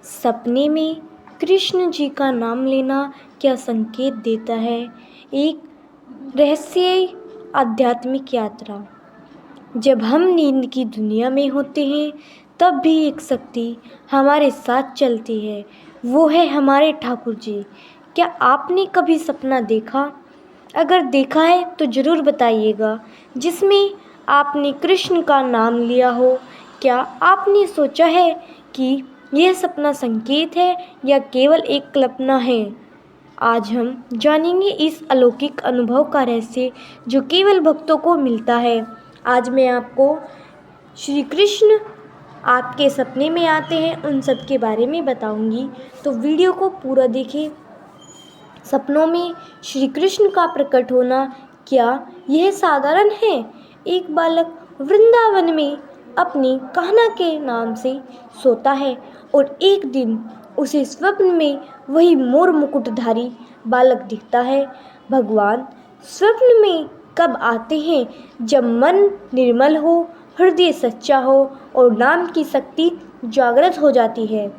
सपने में कृष्ण जी का नाम लेना क्या संकेत देता है? एक रहस्यमय आध्यात्मिक यात्रा। जब हम नींद की दुनिया में होते हैं तब भी एक शक्ति हमारे साथ चलती है, वो है हमारे ठाकुर जी। क्या आपने कभी सपना देखा? अगर देखा है तो ज़रूर बताइएगा, जिसमें आपने कृष्ण का नाम लिया हो। क्या आपने सोचा है कि यह सपना संकेत है या केवल एक कल्पना है? आज हम जानेंगे इस अलौकिक अनुभव का रहस्य जो केवल भक्तों को मिलता है। आज मैं आपको श्री कृष्ण आपके सपने में आते हैं उन सब के बारे में बताऊंगी, तो वीडियो को पूरा देखें। सपनों में श्री कृष्ण का प्रकट होना क्या यह साधारण है? एक बालक वृंदावन में अपनी कान्हा के नाम से सोता है और एक दिन उसे स्वप्न में वही मोर मुकुटधारी बालक दिखता है। भगवान स्वप्न में कब आते हैं? जब मन निर्मल हो, हृदय सच्चा हो और नाम की शक्ति जागृत हो जाती है।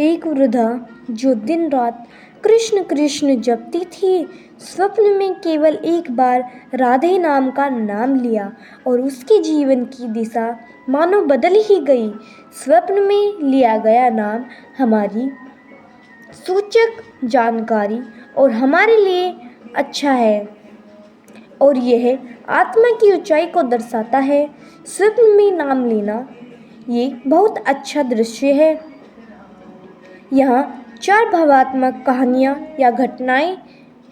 एक वृद्धा जो दिन रात कृष्ण कृष्ण जपती थी, स्वप्न में केवल एक बार राधे नाम का नाम लिया और उसके जीवन की दिशा मानो बदल ही गई। स्वप्न में लिया गया नाम हमारी सूचक जानकारी और हमारे लिए अच्छा है और यह आत्मा की ऊंचाई को दर्शाता है। स्वप्न में नाम लेना ये बहुत अच्छा दृश्य है। यहाँ 4 भावात्मक कहानियाँ या घटनाएं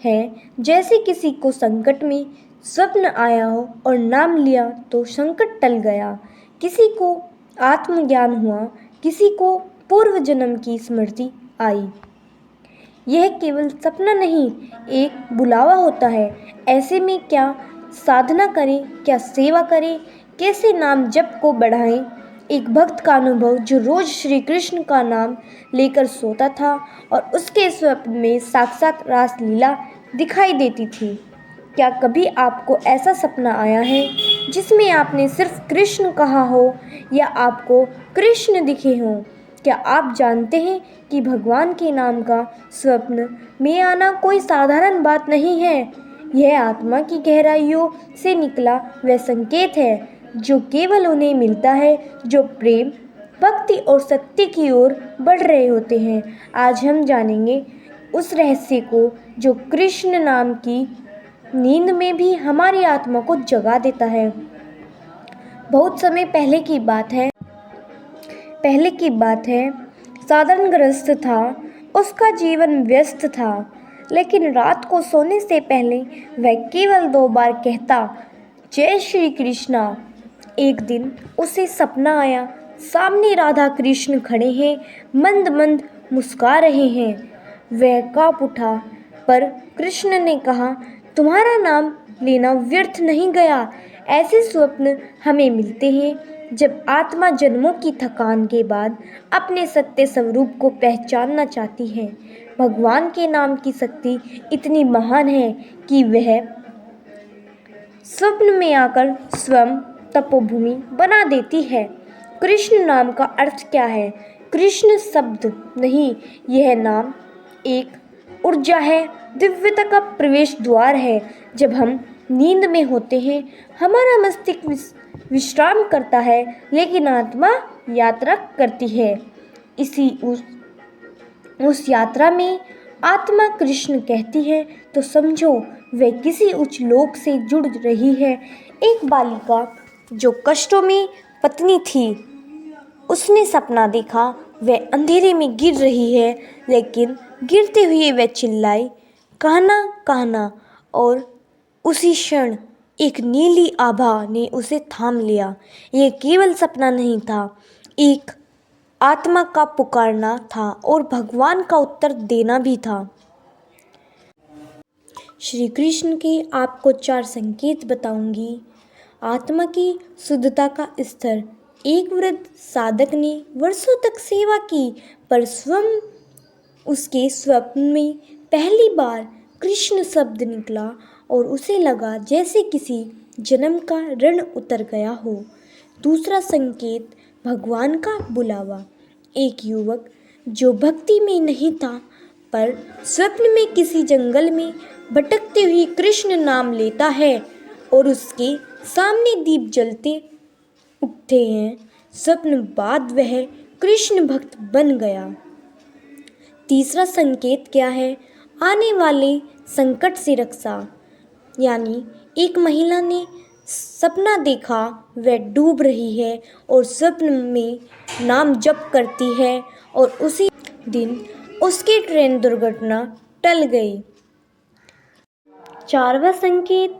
हैं। जैसे किसी को संकट में स्वप्न आया हो और नाम लिया तो संकट टल गया, किसी को आत्मज्ञान हुआ, किसी को पूर्व जन्म की स्मृति आई। यह केवल सपना नहीं, एक बुलावा होता है। ऐसे में क्या साधना करें, क्या सेवा करें, कैसे नाम जप को बढ़ाएं? एक भक्त का अनुभव जो रोज श्री कृष्ण का नाम लेकर सोता था और उसके स्वप्न में साक्षात रासलीला दिखाई देती थी। क्या कभी आपको ऐसा सपना आया है जिसमें आपने सिर्फ कृष्ण कहा हो या आपको कृष्ण दिखे हों? क्या आप जानते हैं कि भगवान के नाम का स्वप्न में आना कोई साधारण बात नहीं है? यह आत्मा की गहराइयों से निकला वह संकेत है जो केवल उन्हें मिलता है जो प्रेम, भक्ति और सत्य की ओर बढ़ रहे होते हैं। आज हम जानेंगे उस रहस्य को जो कृष्ण नाम की नींद में भी हमारी आत्मा को जगा देता है। बहुत समय पहले की बात है, साधारण गृहस्थ था। उसका जीवन व्यस्त था, लेकिन रात को सोने से पहले वह केवल 2 बार कहता, जय श्री कृष्णा। एक दिन उसे सपना आया, सामने राधा कृष्ण खड़े हैं, मंद मंद मुस्कुरा रहे हैं। वह कांप उठा, पर कृष्ण ने कहा, तुम्हारा नाम लेना व्यर्थ नहीं गया। ऐसे स्वप्न हमें मिलते हैं जब आत्मा जन्मों की थकान के बाद अपने सत्य स्वरूप को पहचानना चाहती है। भगवान के नाम की शक्ति इतनी महान है कि वह स्वप्न में आकर स्वयं तपोभूमि बना देती है। कृष्ण नाम का अर्थ क्या है? कृष्ण शब्द नहीं, यह नाम एक ऊर्जा है, दिव्यता का प्रवेश द्वार है। जब हम नींद में होते हैं, हमारा मस्तिष्क विश्राम करता है, लेकिन आत्मा यात्रा करती है। उस यात्रा में आत्मा कृष्ण कहती है तो समझो वह किसी उच्च लोक से जुड़ रही है। एक बालिका जो कष्टों में पत्नी थी, उसने सपना देखा वह अंधेरे में गिर रही है, लेकिन गिरते हुए वह चिल्लाई, कहना कहना, और उसी क्षण एक नीली आभा ने उसे थाम लिया। यह केवल सपना नहीं था, एक आत्मा का पुकारना था और भगवान का उत्तर देना भी था। श्री कृष्ण के आपको 4 संकेत बताऊंगी। आत्मा की शुद्धता का स्तर। एक वृद्ध साधक ने वर्षों तक सेवा की, पर स्वयं उसके स्वप्न में पहली बार कृष्ण शब्द निकला और उसे लगा जैसे किसी जन्म का ऋण उतर गया हो। दूसरा संकेत, भगवान का बुलावा। एक युवक जो भक्ति में नहीं था, पर स्वप्न में किसी जंगल में भटकते हुए कृष्ण नाम लेता है और उसके सामने दीप जलते उठते हैं, स्वप्न बाद वह कृष्ण भक्त बन गया। तीसरा संकेत क्या है? आने वाले संकट से रक्षा। यानी एक महिला ने सपना देखा, वह डूब रही है और स्वप्न में नाम जप करती है और उसी दिन उसकी ट्रेन दुर्घटना टल गई। चारवा संकेत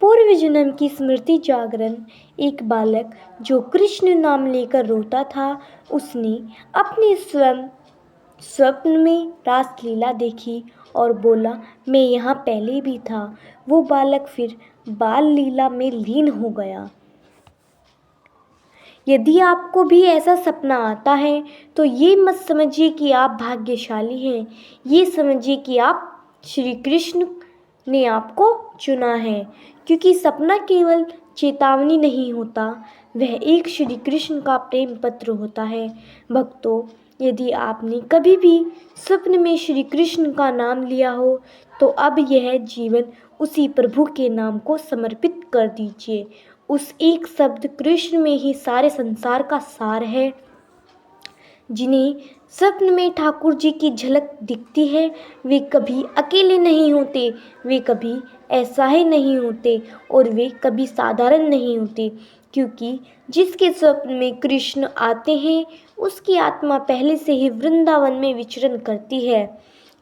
पूर्व जन्म की स्मृति जागरण। एक बालक जो कृष्ण नाम लेकर रोता था, उसने अपने स्वप्न में रासलीला देखी और बोला, मैं यहाँ पहले भी था। वो बालक फिर बाल लीला में लीन हो गया। यदि आपको भी ऐसा सपना आता है तो ये मत समझिए कि आप भाग्यशाली हैं, ये समझिए कि आप श्री कृष्ण ने आपको चुना है, क्योंकि सपना केवल चेतावनी नहीं होता, वह एक श्री कृष्ण का प्रेम पत्र होता है। भक्तों, यदि आपने कभी भी स्वप्न में श्री कृष्ण का नाम लिया हो तो अब यह जीवन उसी प्रभु के नाम को समर्पित कर दीजिए। उस एक शब्द कृष्ण में ही सारे संसार का सार है। जिन्हें स्वप्न में ठाकुर जी की झलक दिखती है, वे कभी अकेले नहीं होते, वे कभी असहाय नहीं होते और वे कभी साधारण नहीं होते, क्योंकि जिसके स्वप्न में कृष्ण आते हैं उसकी आत्मा पहले से ही वृंदावन में विचरण करती है।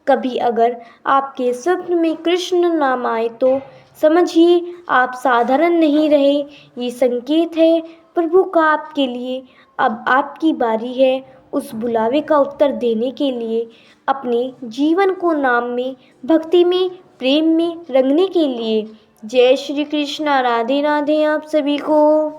कभी अगर आपके स्वप्न में कृष्ण नाम आए तो समझिए आप साधारण नहीं रहे, ये संकेत है प्रभु का आपके लिए। अब आपकी बारी है उस बुलावे का उत्तर देने के लिए, अपने जीवन को नाम में, भक्ति में, प्रेम में रंगने के लिए। जय श्री कृष्णा। राधे राधे आप सभी को।